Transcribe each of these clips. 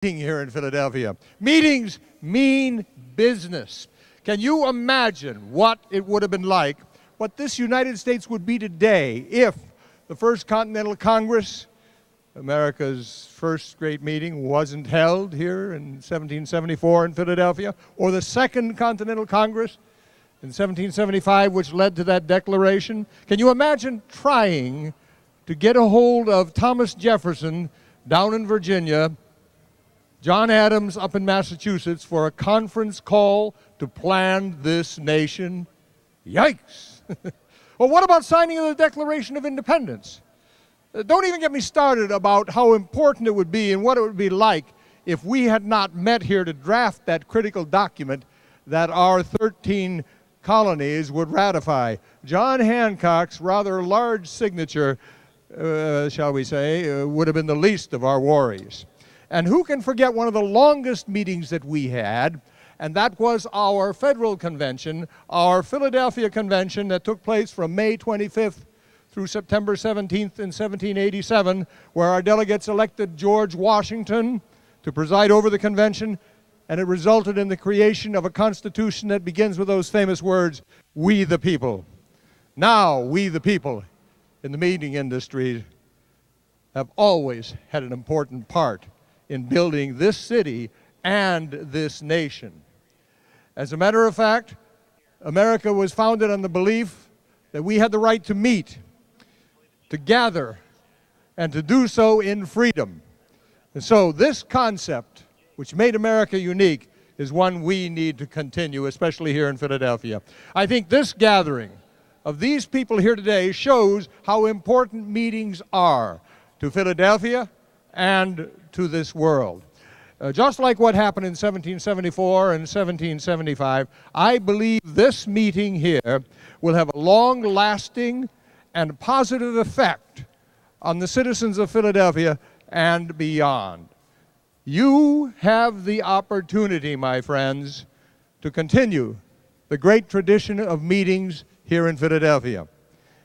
Here in Philadelphia. Meetings mean business. Can you imagine what it would have been like, what this United States would be today if the First Continental Congress, America's first great meeting, wasn't held here in 1774 in Philadelphia, or the Second Continental Congress in 1775, which led to that declaration? Can you imagine trying to get a hold of Thomas Jefferson down in Virginia, John Adams up in Massachusetts for a conference call to plan this nation? Yikes! Well, what about signing the Declaration of Independence? Don't even get me started about how important it would be and what it would be like if we had not met here to draft that critical document that our 13 colonies would ratify. John Hancock's rather large signature, shall we say, would have been the least of our worries. And who can forget one of the longest meetings that we had, and that was our federal convention, our Philadelphia convention that took place from May 25th through September 17th in 1787, where our delegates elected George Washington to preside over the convention, and it resulted in the creation of a constitution that begins with those famous words, "We the people." Now, we the people in the meeting industry have always had an important part in building this city and this nation. As a matter of fact, America was founded on the belief that we had the right to meet, to gather, and to do so in freedom. And so this concept, which made America unique, is one we need to continue, especially here in Philadelphia. I think this gathering of these people here today shows how important meetings are to Philadelphia and to this world. Just like what happened in 1774 and 1775, I believe this meeting here will have a long-lasting and positive effect on the citizens of Philadelphia and beyond. You have the opportunity, my friends, to continue the great tradition of meetings here in Philadelphia.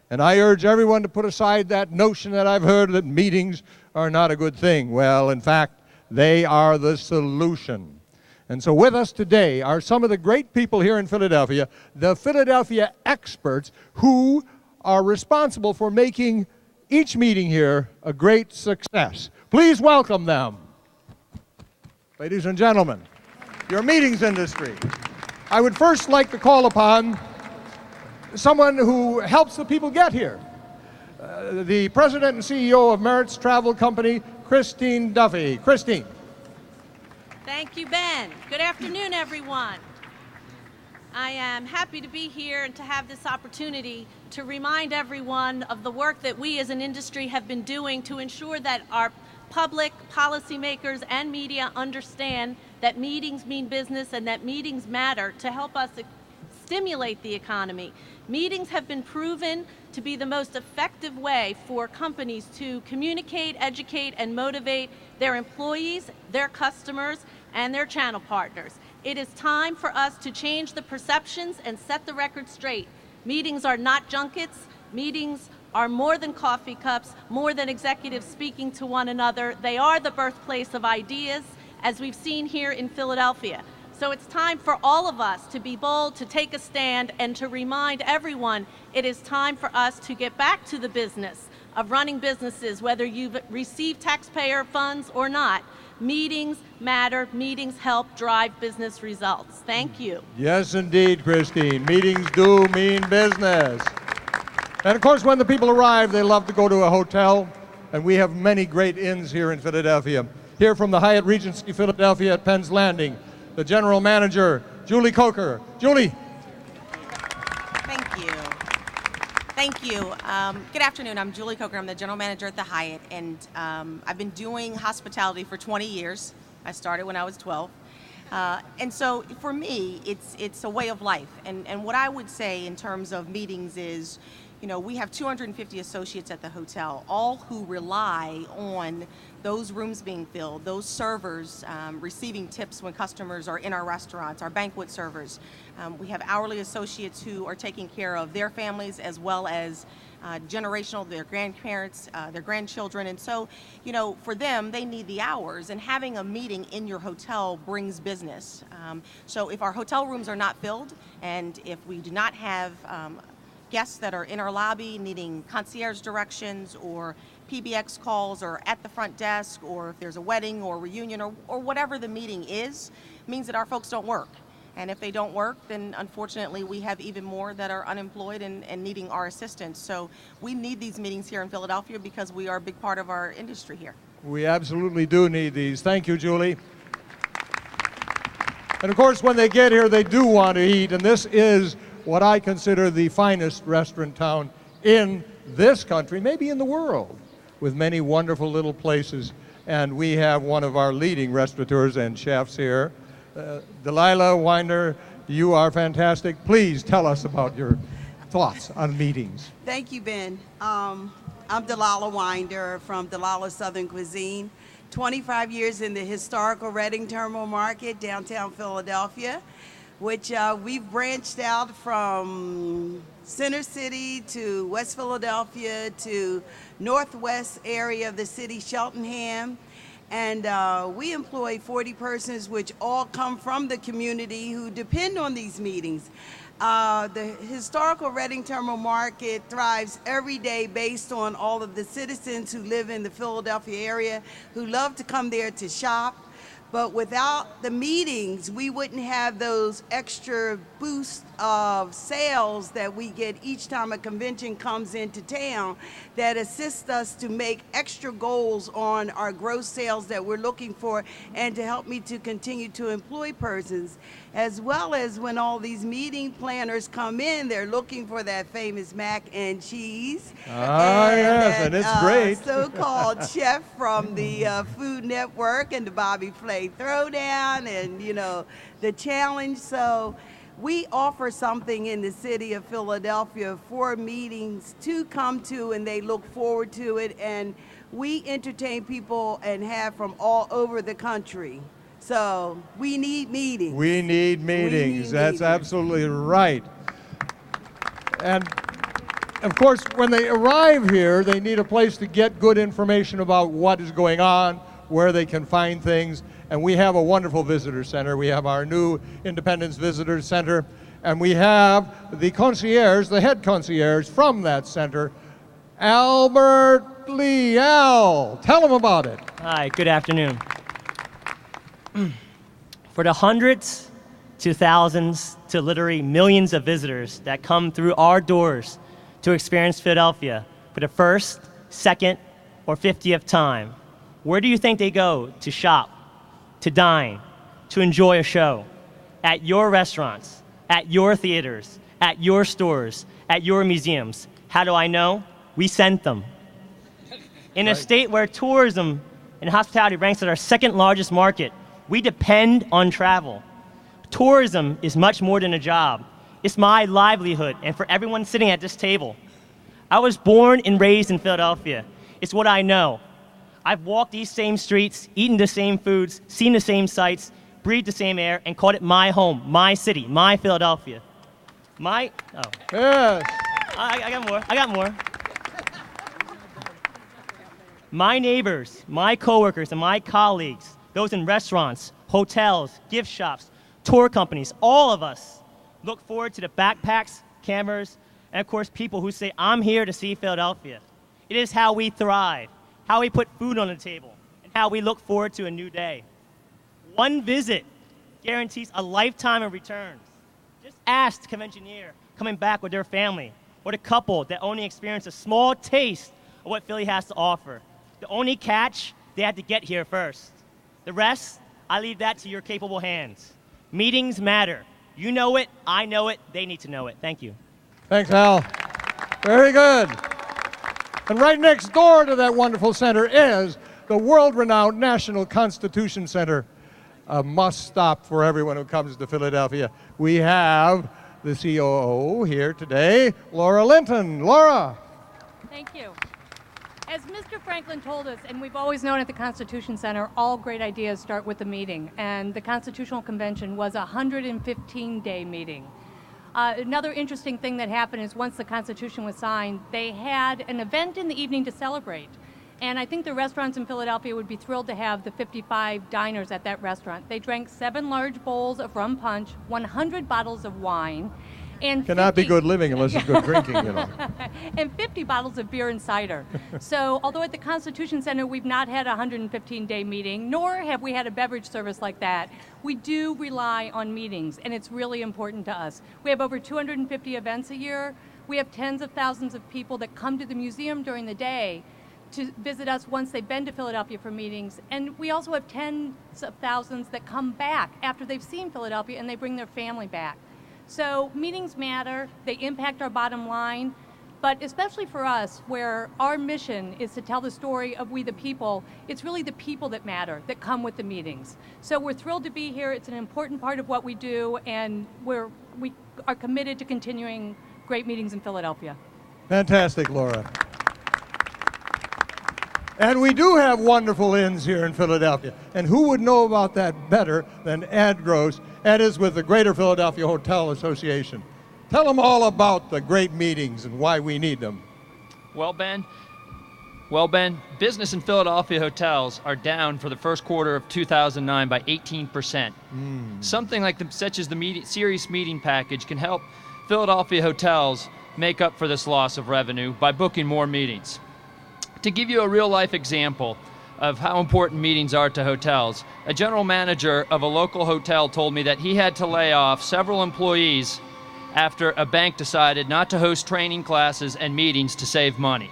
And I urge everyone to put aside that notion that I've heard that meetings are not a good thing. Well, in fact, they are the solution. And so with us today are some of the great people here in Philadelphia, the Philadelphia experts who are responsible for making each meeting here a great success. Please welcome them. Ladies and gentlemen, your meetings industry. I would first like to call upon someone who helps the people get here. The President and CEO of Merritt's Travel Company, Christine Duffy. Christine. Thank you, Ben. Good afternoon, everyone. I am happy to be here and to have this opportunity to remind everyone of the work that we as an industry have been doing to ensure that our public, policymakers, and media understand that meetings mean business and that meetings matter to help us stimulate the economy. Meetings have been proven to be the most effective way for companies to communicate, educate, and motivate their employees, their customers, and their channel partners. It is time for us to change the perceptions and set the record straight. Meetings are not junkets. Meetings are more than coffee cups, more than executives speaking to one another. They are the birthplace of ideas, as we've seen here in Philadelphia. So it's time for all of us to be bold, to take a stand, and to remind everyone it is time for us to get back to the business of running businesses, whether you've received taxpayer funds or not. Meetings matter. Meetings help drive business results. Thank you. Yes, indeed, Christine. Meetings do mean business. And of course, when the people arrive, they love to go to a hotel, and we have many great inns here in Philadelphia. Here from the Hyatt Regency Philadelphia at Penn's Landing, the general manager, Julie Coker. Julie. Thank you. Thank you. Good afternoon. I'm Julie Coker. I'm the general manager at the Hyatt, and I've been doing hospitality for 20 years. I started when I was 12. And so for me, it's a way of life. And what I would say in terms of meetings is, you know, we have 250 associates at the hotel, all who rely on those rooms being filled, those servers receiving tips when customers are in our restaurants, our banquet servers. We have hourly associates who are taking care of their families as well as generational, their grandparents, their grandchildren. And so, you know, for them, they need the hours. And having a meeting in your hotel brings business. So if our hotel rooms are not filled, and if we do not have guests that are in our lobby needing concierge directions or PBX calls or at the front desk, or if there's a wedding or reunion or whatever the meeting is, means that our folks don't work. And if they don't work, then unfortunately we have even more that are unemployed and needing our assistance. So we need these meetings here in Philadelphia because we are a big part of our industry here. We absolutely do need these. Thank you, Julie. And of course, when they get here, they do want to eat, and this is what I consider the finest restaurant town in this country, maybe in the world, with many wonderful little places. And we have one of our leading restaurateurs and chefs here. Delilah Winer, you are fantastic. Please tell us about your thoughts on meetings. Thank you, Ben. I'm Delilah Winer from Delilah Southern Cuisine. 25 years in the historical Reading Terminal Market, downtown Philadelphia, which we've branched out from Center City to West Philadelphia to northwest area of the city, Cheltenham. And we employ 40 persons, which all come from the community who depend on these meetings. The historical Reading Terminal Market thrives every day based on all of the citizens who live in the Philadelphia area who love to come there to shop. But without the meetings, we wouldn't have those extra boosts of sales that we get each time a convention comes into town that assist us to make extra goals on our gross sales that we're looking for, and to help me to continue to employ persons. As well as when all these meeting planners come in, they're looking for that famous mac and cheese. Yes, and it's great. So-called chef from the Food Network and the Bobby Flay Throwdown and, you know, the challenge. So we offer something in the city of Philadelphia for meetings to come to, and they look forward to it. And we entertain people and have from all over the country. So we need meetings. We need meetings. That's absolutely right. And of course, when they arrive here, they need a place to get good information about what is going on, where they can find things. And we have a wonderful visitor center. We have our new Independence Visitor Center. And we have the concierge, the head concierge from that center, Albert Lee. Al, tell them about it. Hi, good afternoon. For the hundreds to thousands to literally millions of visitors that come through our doors to experience Philadelphia for the first, second, or 50th time, where do you think they go to shop, to dine, to enjoy a show? At your restaurants, at your theaters, at your stores, at your museums. How do I know? We sent them. In a state where tourism and hospitality ranks as our second largest market, we depend on travel. Tourism is much more than a job. It's my livelihood, and for everyone sitting at this table. I was born and raised in Philadelphia. It's what I know. I've walked these same streets, eaten the same foods, seen the same sights, breathed the same air, and called it my home, my city, my Philadelphia. Yes. I got more. My neighbors, my coworkers, and my colleagues, those in restaurants, hotels, gift shops, tour companies, all of us look forward to the backpacks, cameras, and of course people who say, I'm here to see Philadelphia. It is how we thrive, how we put food on the table, and how we look forward to a new day. One visit guarantees a lifetime of returns. Just ask the conventioneer coming back with their family, or the couple that only experienced a small taste of what Philly has to offer. The only catch, they had to get here first. The rest, I leave that to your capable hands. Meetings matter. You know it, I know it, they need to know it. Thank you. Thanks, Al. Very good. And right next door to that wonderful center is the world-renowned National Constitution Center, a must-stop for everyone who comes to Philadelphia. We have the COO here today, Laura Linton. Laura. Thank you. As Mr. Franklin told us, and we've always known at the Constitution Center, all great ideas start with a meeting. And the Constitutional Convention was a 115-day meeting. Another interesting thing that happened is once the Constitution was signed, they had an event in the evening to celebrate. And I think the restaurants in Philadelphia would be thrilled to have the 55 diners at that restaurant. They drank 7 large bowls of rum punch, 100 bottles of wine, and Cannot be good living unless it's good drinking, you know. and 50 bottles of beer and cider. So although at the Constitution Center we've not had a 115-day meeting, nor have we had a beverage service like that, we do rely on meetings, and it's really important to us. We have over 250 events a year. We have tens of thousands of people that come to the museum during the day to visit us once they've been to Philadelphia for meetings. And we also have tens of thousands that come back after they've seen Philadelphia and they bring their family back. So meetings matter, they impact our bottom line, but especially for us, where our mission is to tell the story of we the people, it's really the people that matter, that come with the meetings. So we're thrilled to be here, it's an important part of what we do, and we are committed to continuing great meetings in Philadelphia. Fantastic, Laura. And we do have wonderful inns here in Philadelphia. And who would know about that better than Ed Gross? Ed is with the Greater Philadelphia Hotel Association. Tell them all about the great meetings and why we need them. Well, Ben, business in Philadelphia hotels are down for the first quarter of 2009 by 18%. Something like such as the Series meeting package can help Philadelphia hotels make up for this loss of revenue by booking more meetings. To give you a real-life example of how important meetings are to hotels, a general manager of a local hotel told me that he had to lay off several employees after a bank decided not to host training classes and meetings to save money.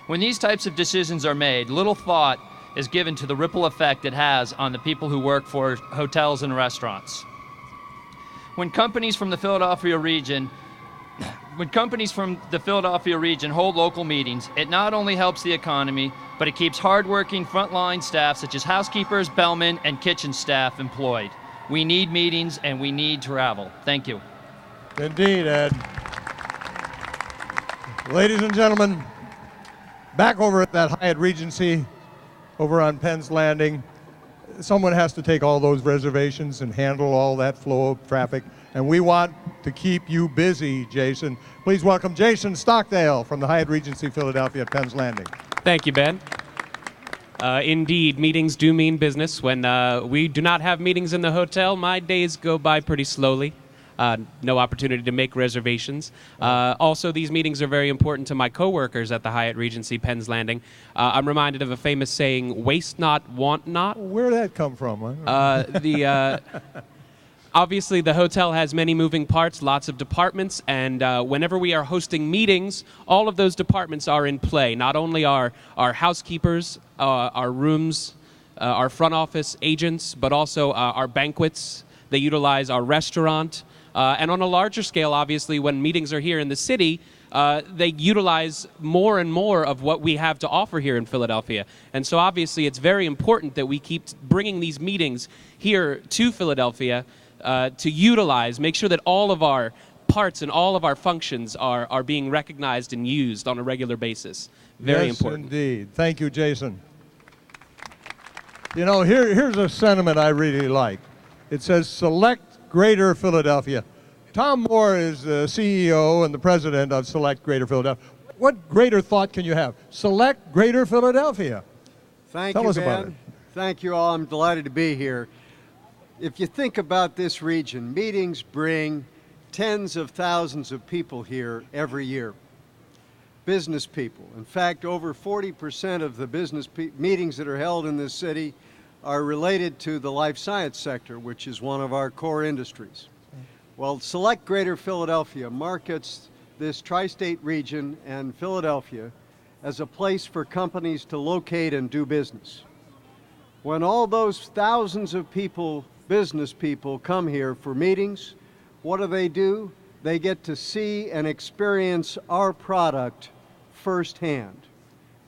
When these types of decisions are made, little thought is given to the ripple effect it has on the people who work for hotels and restaurants. When companies from the Philadelphia region hold local meetings, it not only helps the economy, but it keeps hardworking frontline staff such as housekeepers, bellmen, and kitchen staff employed. We need meetings and we need travel. Thank you. Indeed, Ed. Ladies and gentlemen, back over at that Hyatt Regency over on Penn's Landing, someone has to take all those reservations and handle all that flow of traffic. And we want to keep you busy, Jason. Please welcome Jason Stockdale from the Hyatt Regency Philadelphia at Penn's Landing. Thank you, Ben. Indeed, meetings do mean business. When we do not have meetings in the hotel, my days go by pretty slowly. No opportunity to make reservations. Also, these meetings are very important to my coworkers at the Hyatt Regency Penn's Landing. I'm reminded of a famous saying, waste not, want not. Where'd that come from? Huh? Obviously, the hotel has many moving parts, lots of departments, and whenever we are hosting meetings, all of those departments are in play. Not only our housekeepers, our rooms, our front office agents, but also our banquets. They utilize our restaurant. And on a larger scale, obviously, when meetings are here in the city, they utilize more and more of what we have to offer here in Philadelphia. And so obviously, it's very important that we keep bringing these meetings here to Philadelphia to utilize, make sure that all of our parts and all of our functions are being recognized and used on a regular basis. Very important. Yes, indeed. Thank you, Jason. You know, here's a sentiment I really like. It says, select Greater Philadelphia. Tom Moore is the CEO and the president of Select Greater Philadelphia. What greater thought can you have? Select Greater Philadelphia. Tell us about it. Thank you all. I'm delighted to be here. If you think about this region, meetings bring tens of thousands of people here every year. Business people. In fact, over 40% of the business meetings that are held in this city are related to the life science sector, which is one of our core industries. Well, Select Greater Philadelphia markets this tri-state region and Philadelphia as a place for companies to locate and do business. When all those thousands of people, business people, come here for meetings, what do? They get to see and experience our product firsthand.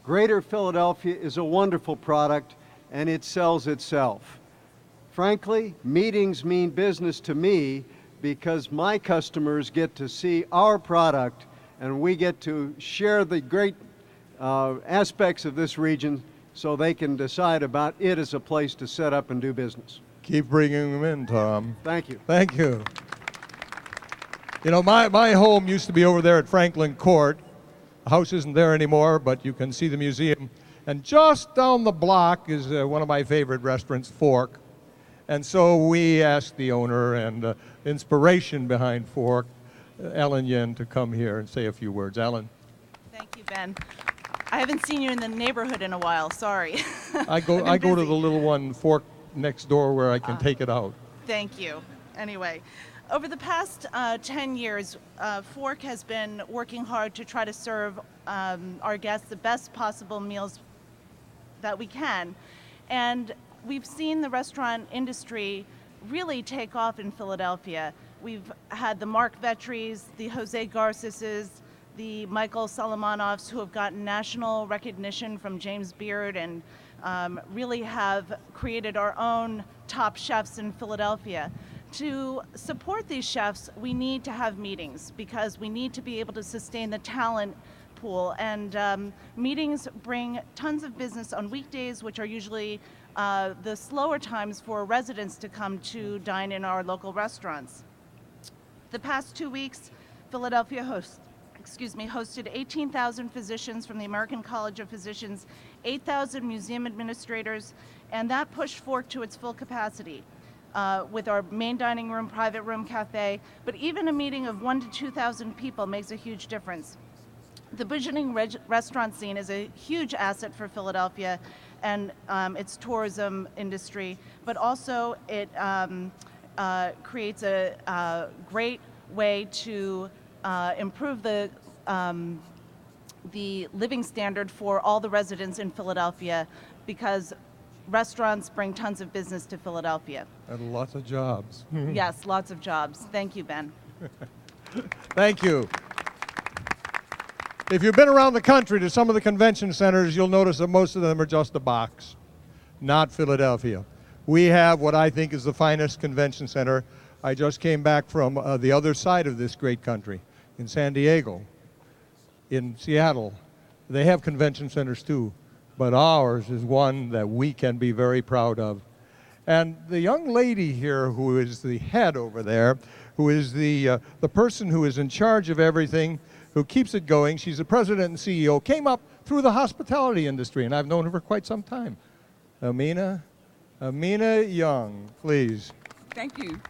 Greater Philadelphia is a wonderful product, and it sells itself. Frankly, meetings mean business to me because my customers get to see our product, and we get to share the great aspects of this region so they can decide about it as a place to set up and do business. Keep bringing them in, Tom. Thank you. Thank you. You know, my home used to be over there at Franklin Court. The house isn't there anymore, but you can see the museum. And just down the block is one of my favorite restaurants, Fork. And so we asked the owner and inspiration behind Fork, Alan Yin, to come here and say a few words. Alan? Thank you, Ben. I haven't seen you in the neighborhood in a while, sorry. I go to the little one, Fork, next door where I can take it out. Thank you. Anyway, over the past 10 years, Fork has been working hard to try to serve our guests the best possible meals that we can. And we've seen the restaurant industry really take off in Philadelphia. We've had the Mark Vetries, the Jose Garces, the Michael Solomonovs, who have gotten national recognition from James Beard and really have created our own top chefs in Philadelphia. To support these chefs, we need to have meetings because we need to be able to sustain the talent pool. And meetings bring tons of business on weekdays, which are usually the slower times for residents to come to dine in our local restaurants. The past 2 weeks, Philadelphia hosted 18,000 physicians from the American College of Physicians, 8,000 museum administrators, and that pushed Fork to its full capacity with our main dining room, private room, cafe. But even a meeting of 1,000 to 2,000 people makes a huge difference. The burgeoning restaurant scene is a huge asset for Philadelphia and its tourism industry, but also it creates a great way to improve the living standard for all the residents in Philadelphia because restaurants bring tons of business to Philadelphia. And lots of jobs. Yes, lots of jobs. Thank you, Ben. Thank you. If you've been around the country to some of the convention centers, you'll notice that most of them are just a box, not Philadelphia. We have what I think is the finest convention center. I just came back from the other side of this great country, in San Diego, in Seattle. They have convention centers too, but ours is one that we can be very proud of. And the young lady here who is the head over there, who is the person who is in charge of everything, who keeps it going, she's the president and CEO, came up through the hospitality industry, and I've known her for quite some time. Amina Young, please. Thank you.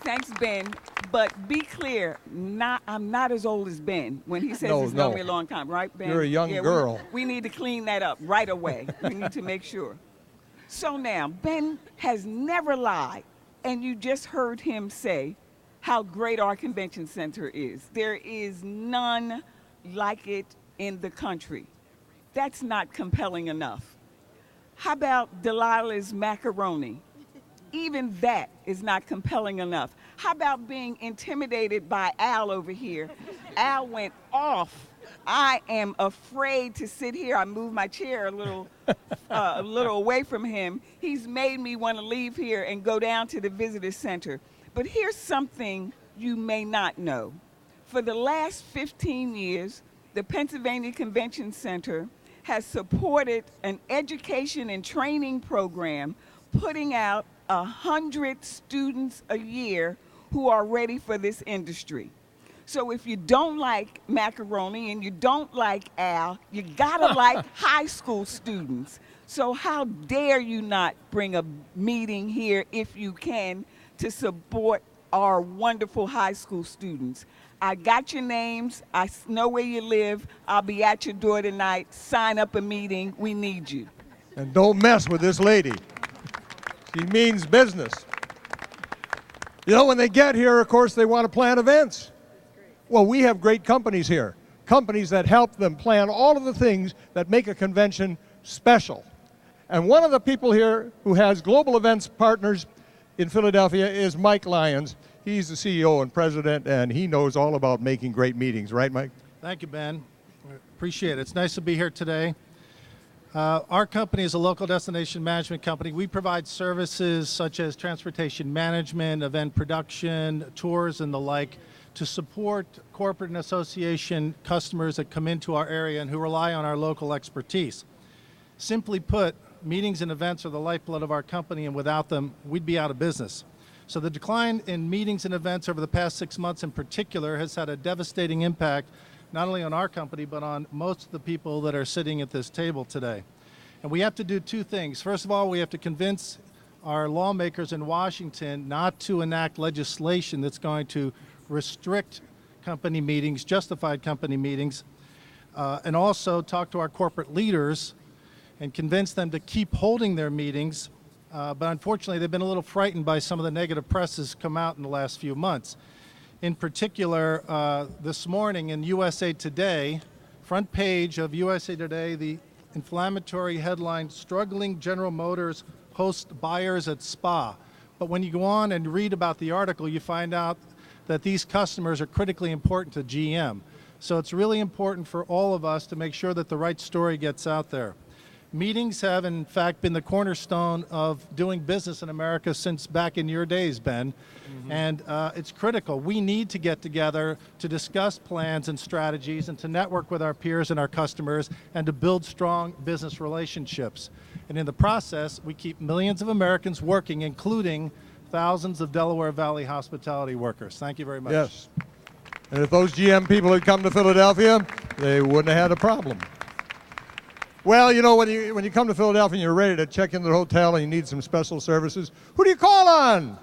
Thanks, Ben. But be clear, I'm not as old as Ben when he says he's known me a long time, right, Ben? You're a young girl. We need to clean that up right away. We need to make sure. So now, Ben has never lied, and you just heard him say how great our convention center is. There is none like it in the country. That's not compelling enough. How about Delilah's macaroni? Even that is not compelling enough. How about being intimidated by Al over here? Al went off. I am afraid to sit here. I moved my chair a little away from him. He's made me want to leave here and go down to the visitor center. But here's something you may not know. For the last 15 years, the Pennsylvania Convention Center has supported an education and training program putting out 100 students a year who are ready for this industry. So if you don't like macaroni and you don't like Al, you gotta like high school students. So how dare you not bring a meeting here if you can to support our wonderful high school students. I got your names, I know where you live, I'll be at your door tonight, sign up a meeting, we need you. And don't mess with this lady. She means business. You know, when they get here, of course, they want to plan events. Well, we have great companies here, companies that help them plan all of the things that make a convention special. And one of the people here who has global events partners in Philadelphia is Mike Lyons. He's the CEO and president, and he knows all about making great meetings. Right, Mike? Thank you, Ben. Appreciate it. It's nice to be here today. Our company is a local destination management company. We provide services such as transportation management, event production, tours, and the like to support corporate and association customers that come into our area and who rely on our local expertise. Simply put, meetings and events are the lifeblood of our company, and without them, we'd be out of business. So the decline in meetings and events over the past 6 months in particular has had a devastating impact not only on our company, but on most of the people that are sitting at this table today. And we have to do two things. First of all, we have to convince our lawmakers in Washington not to enact legislation that's going to restrict company meetings, justified company meetings, and also talk to our corporate leaders and convince them to keep holding their meetings. But unfortunately, they've been a little frightened by some of the negative press that's come out in the last few months. In particular, this morning in USA Today, front page of USA Today, the inflammatory headline, "Struggling General Motors Hosts Buyers at Spa." But when you go on and read about the article, you find out that these customers are critically important to GM. So it's really important for all of us to make sure that the right story gets out there. Meetings have, in fact, been the cornerstone of doing business in America since back in your days, Ben. Mm-hmm. And it's critical. We need to get together to discuss plans and strategies and to network with our peers and our customers and to build strong business relationships. And in the process, we keep millions of Americans working, including thousands of Delaware Valley hospitality workers. Thank you very much. Yes. And if those GM people had come to Philadelphia, they wouldn't have had a problem. Well, you know, when you come to Philadelphia and you're ready to check into the hotel and you need some special services, who do you call on?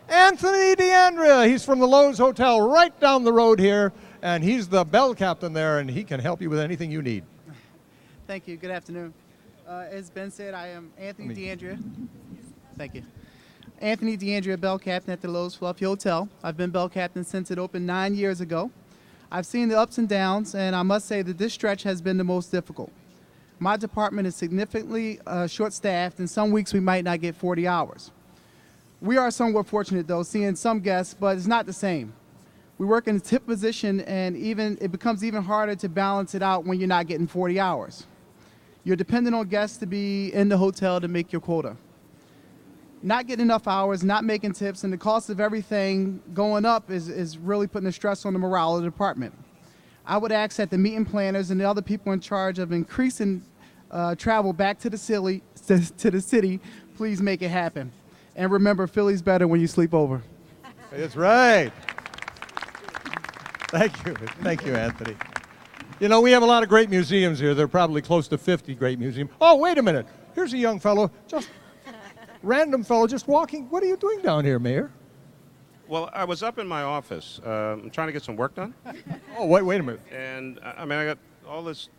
Anthony DeAndrea. He's from the Lowe's Hotel right down the road here, and he's the bell captain there, and he can help you with anything you need. Thank you. Good afternoon. As Ben said, I am Anthony DeAndrea. Thank you. Anthony DeAndrea, bell captain at the Lowe's Philadelphia Hotel. I've been bell captain since it opened 9 years ago. I've seen the ups and downs, and I must say that this stretch has been the most difficult. My department is significantly short-staffed, and some weeks we might not get 40 hours. We are somewhat fortunate, though, seeing some guests, but it's not the same. We work in a tip position, and it becomes even harder to balance it out when you're not getting 40 hours. You're dependent on guests to be in the hotel to make your quota. Not getting enough hours, not making tips, and the cost of everything going up is really putting a stress on the morale of the department. I would ask that the meeting planners and the other people in charge of increasing travel back to the city, please make it happen. And remember, Philly's better when you sleep over. That's right. Thank you. Thank you, Anthony. You know, we have a lot of great museums here. There are probably close to 50 great museums. Oh, wait a minute. Here's a young fellow, just random fellow, just walking. What are you doing down here, Mayor? Well, I was up in my office. I'm trying to get some work done. Oh, wait a minute. And, I mean, I got all this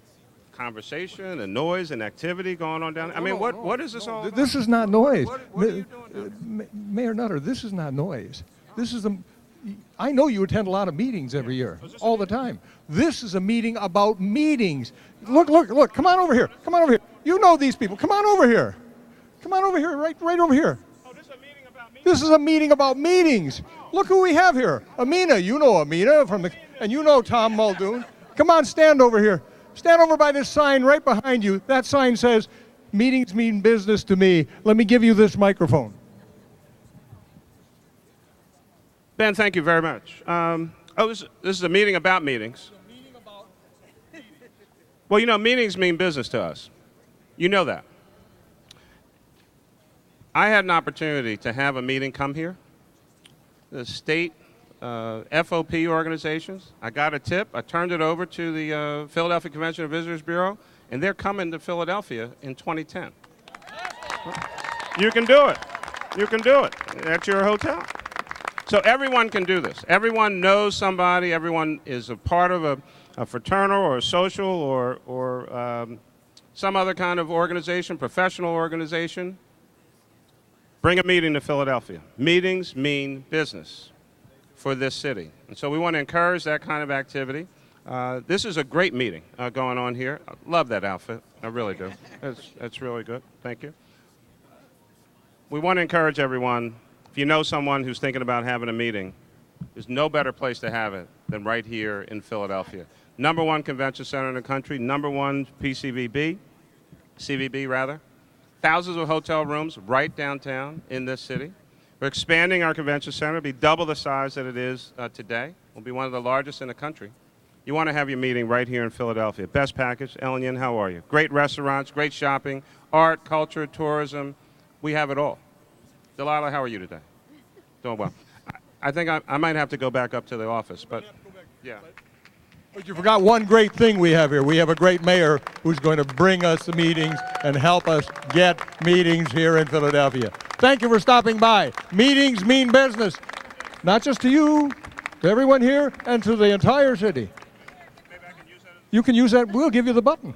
conversation and noise and activity going on down there. I mean, what is this all about? This is not noise. What are you doing Mayor Nutter, this is not noise. This is I know you attend a lot of meetings every year, all the time. This is a meeting about meetings. Look, come on over here. Come on over here. You know these people. Come on over here. Come on over here, right over here. Oh, this is a meeting about meetings? This is a meeting about meetings. Look who we have here. Amina, you know Amina, and you know Tom Muldoon. Come on, stand over here. Stand over by this sign right behind you. That sign says, "Meetings mean business to me." Let me give you this microphone. Ben, thank you very much. This is a meeting about meetings. Well, you know, meetings mean business to us. You know that. I had an opportunity to have a meeting come here. The state FOP organizations. I got a tip. I turned it over to the Philadelphia Convention and Visitors Bureau, and they're coming to Philadelphia in 2010. You can do it. You can do it at your hotel. So everyone can do this. Everyone knows somebody. Everyone is a part of a fraternal or a social or some other kind of organization, professional organization. Bring a meeting to Philadelphia. Meetings mean business for this city. And so we want to encourage that kind of activity. This is a great meeting going on here. I love that outfit. I really do. That's really good. Thank you. We want to encourage everyone, if you know someone who's thinking about having a meeting, there's no better place to have it than right here in Philadelphia. #1 convention center in the country, #1 CVB rather. Thousands of hotel rooms right downtown in this city. We're expanding our convention center. It'll be double the size that it is today. We'll be one of the largest in the country. You want to have your meeting right here in Philadelphia. Best package. Ellen Yin, how are you? Great restaurants, great shopping, art, culture, tourism. We have it all. Delilah, how are you today? Doing well. I think I might have to go back up to the office, but yeah. But you forgot one great thing we have here. We have a great mayor who's going to bring us the meetings and help us get meetings here in Philadelphia. Thank you for stopping by. Meetings mean business, not just to you, to everyone here, and to the entire city. Maybe I can use that. You can use that. We'll give you the button.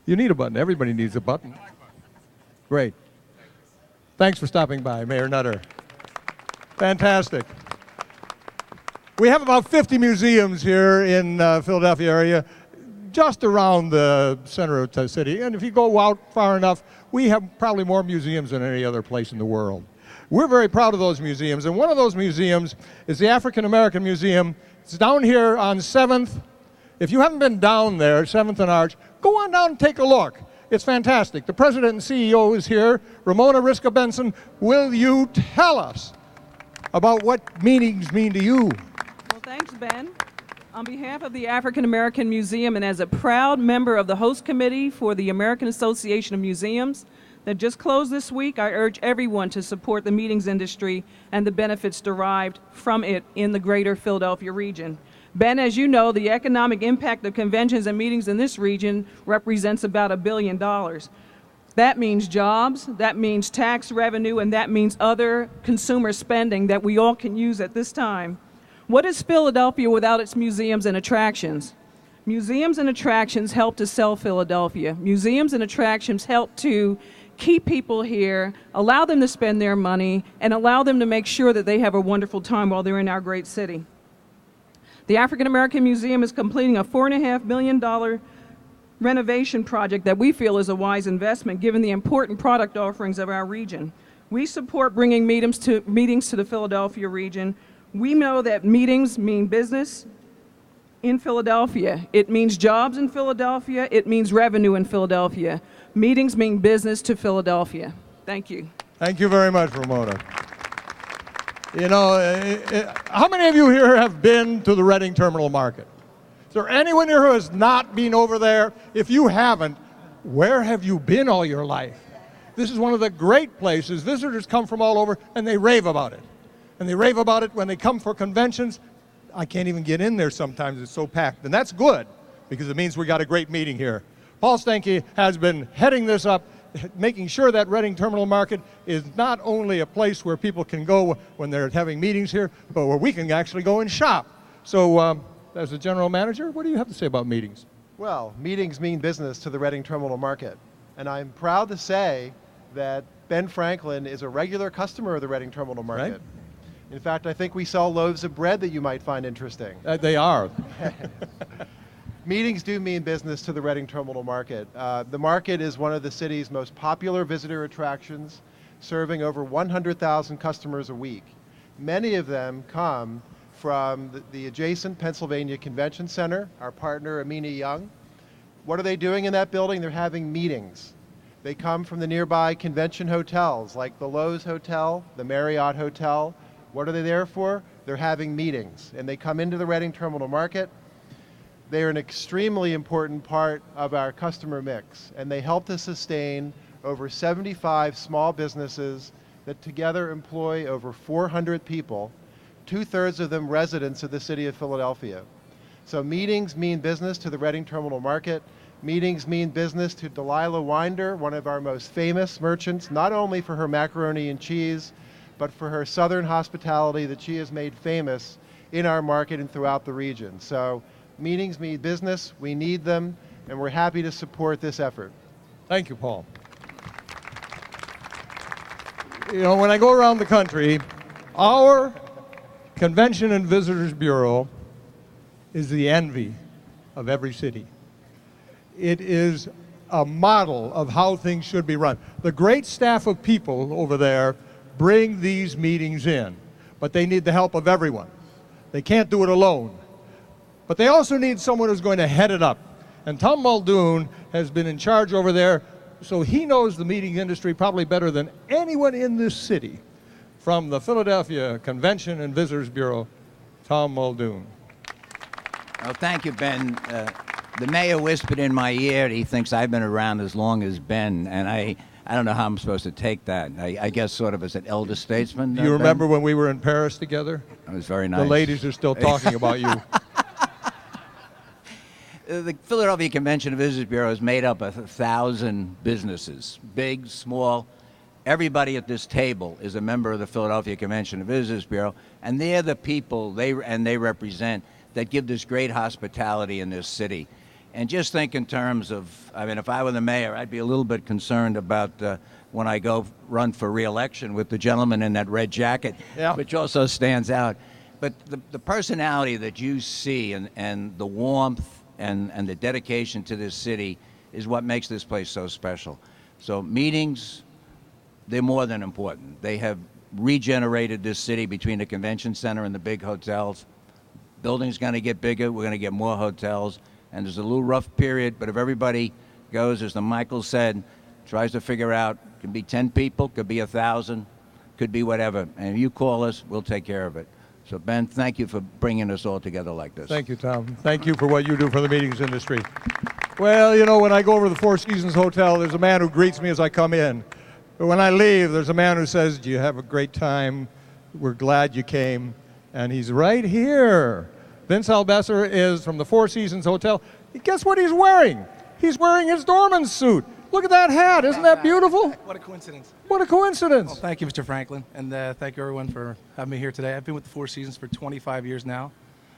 You need a button. Everybody needs a button. Great. Thanks for stopping by, Mayor Nutter. Fantastic. We have about 50 museums here in Philadelphia area, just around the center of the city. And if you go out far enough, we have probably more museums than any other place in the world. We're very proud of those museums, and one of those museums is the African American Museum. It's down here on 7th. If you haven't been down there, 7th and Arch, go on down and take a look. It's fantastic. The president and CEO is here. Ramona Riska-Benson, will you tell us about what meetings mean to you? Well, thanks, Ben. On behalf of the African American Museum and as a proud member of the host committee for the American Association of Museums that just closed this week, I urge everyone to support the meetings industry and the benefits derived from it in the greater Philadelphia region. Ben, as you know, the economic impact of conventions and meetings in this region represents about $1 billion. That means jobs, that means tax revenue, and that means other consumer spending that we all can use at this time. What is Philadelphia without its museums and attractions? Museums and attractions help to sell Philadelphia. Museums and attractions help to keep people here, allow them to spend their money, and allow them to make sure that they have a wonderful time while they're in our great city. The African American Museum is completing a $4.5 million renovation project that we feel is a wise investment given the important product offerings of our region. We support bringing meetings to the Philadelphia region. We know that meetings mean business in Philadelphia. It means jobs in Philadelphia. It means revenue in Philadelphia. Meetings mean business to Philadelphia. Thank you. Thank you very much, Ramona. You know, how many of you here have been to the Reading Terminal Market? Is there anyone here who has not been over there? If you haven't, where have you been all your life? This is one of the great places. Visitors come from all over, and they rave about it. And they rave about it when they come for conventions. I can't even get in there sometimes. It's so packed. And that's good, because it means we got a great meeting here. Paul Stenke has been heading this up, making sure that Reading Terminal Market is not only a place where people can go when they're having meetings here, but where we can actually go and shop. So, as a general manager, what do you have to say about meetings? Well, meetings mean business to the Reading Terminal Market. And I'm proud to say that Ben Franklin is a regular customer of the Reading Terminal Market. Right. In fact, I think we sell loaves of bread that you might find interesting. They are. Meetings do mean business to the Reading Terminal Market. The market is one of the city's most popular visitor attractions, serving over 100,000 customers a week. Many of them come from the adjacent Pennsylvania Convention Center, our partner Amina Young. What are they doing in that building? They're having meetings. They come from the nearby convention hotels like the Lowe's Hotel, the Marriott Hotel. What are they there for? They're having meetings, and they come into the Reading Terminal Market. They are an extremely important part of our customer mix, and they help to sustain over 75 small businesses that together employ over 400 people, 2/3 of them residents of the city of Philadelphia. So meetings mean business to the Reading Terminal Market. Meetings mean business to Delilah Winer, one of our most famous merchants, not only for her macaroni and cheese, but for her southern hospitality that she has made famous in our market and throughout the region. So meetings mean business, we need them, and we're happy to support this effort. Thank you, Paul. You know, when I go around the country, our Convention and Visitors Bureau is the envy of every city. It is a model of how things should be run. The great staff of people over there bring these meetings in, but they need the help of everyone. They can't do it alone. But they also need someone who's going to head it up. And Tom Muldoon has been in charge over there, so he knows the meeting industry probably better than anyone in this city. From the Philadelphia Convention and Visitors Bureau, Tom Muldoon. Well, thank you, Ben. The mayor whispered in my ear he thinks I've been around as long as Ben, and I don't know how I'm supposed to take that. I guess sort of as an elder statesman. Do you remember when we were in Paris together? It was very nice. The ladies are still talking about you. The Philadelphia Convention and Visitors Bureau is made up of 1,000 businesses, big, small. Everybody at this table is a member of the Philadelphia Convention and Visitors Bureau, and they're the people they represent that give this great hospitality in this city. And just think in terms of, I mean, if I were the mayor, I'd be a little bit concerned about when I go run for re-election with the gentleman in that red jacket, which also stands out. But the personality that you see and the warmth and the dedication to this city is what makes this place so special. So meetings, they're more than important. They have regenerated this city between the convention center and the big hotels. Building's going to get bigger. We're going to get more hotels. And there's a little rough period, but if everybody goes, as the Michael said, tries to figure out, could be 10 people, could be 1,000, could be whatever. And if you call us, we'll take care of it. So, Ben, thank you for bringing us all together like this. Thank you, Tom. Thank you for what you do for the meetings industry. Well, you know, when I go over to the Four Seasons Hotel, there's a man who greets me as I come in. But when I leave, there's a man who says, "Do you have a great time? We're glad you came." And he's right here. Vince Albers is from the Four Seasons Hotel. Guess what he's wearing? He's wearing his doorman's suit. Look at that hat. Isn't that beautiful? What a coincidence. What a coincidence. Well, thank you, Mr. Franklin, and thank you, everyone, for having me here today. I've been with the Four Seasons for 25 years now,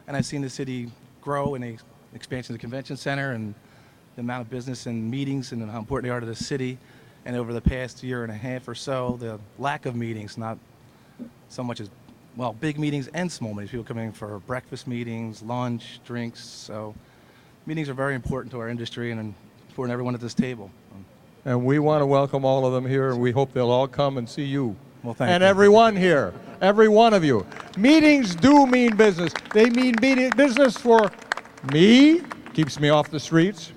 and I've seen the city grow in the expansion of the convention center and the amount of business and meetings and how important they are to the city. And over the past year and a half or so, the lack of meetings, not so much as, well, big meetings and small meetings. People coming in for breakfast meetings, lunch, drinks. So meetings are very important to our industry and important to everyone at this table. And we want to welcome all of them here, and we hope they'll all come and see you. Well, thank you. And everyone here, every one of you. Meetings do mean business. They mean business for me, keeps me off the streets.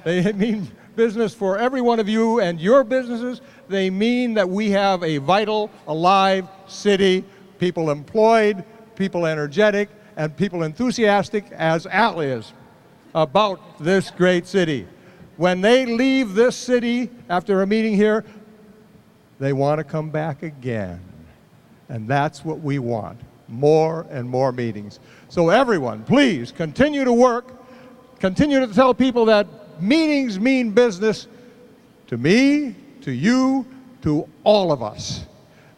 They mean business for every one of you and your businesses. They mean that we have a vital, alive city, people employed, people energetic, and people enthusiastic, as Al is, about this great city. When they leave this city after a meeting here, they want to come back again. And that's what we want, more and more meetings. So everyone, please continue to work, continue to tell people that meetings mean business to me, to you, to all of us.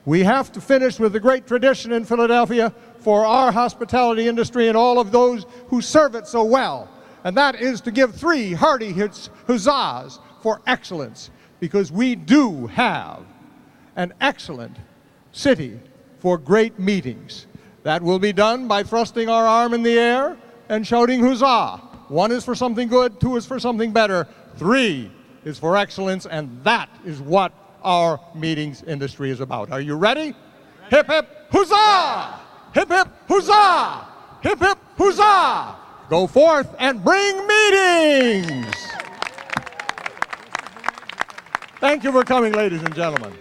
We have to finish with the great tradition in Philadelphia for our hospitality industry and all of those who serve it so well. And that is to give 3 hearty huzzahs for excellence, because we do have an excellent city for great meetings. That will be done by thrusting our arm in the air and shouting huzzah. 1 is for something good, 2 is for something better, 3 is for excellence, and that is what our meetings industry is about. Are you ready? Hip, hip, huzzah! Hip, hip, huzzah! Hip, hip, huzzah! Go forth and bring meetings! Thank you for coming, ladies and gentlemen.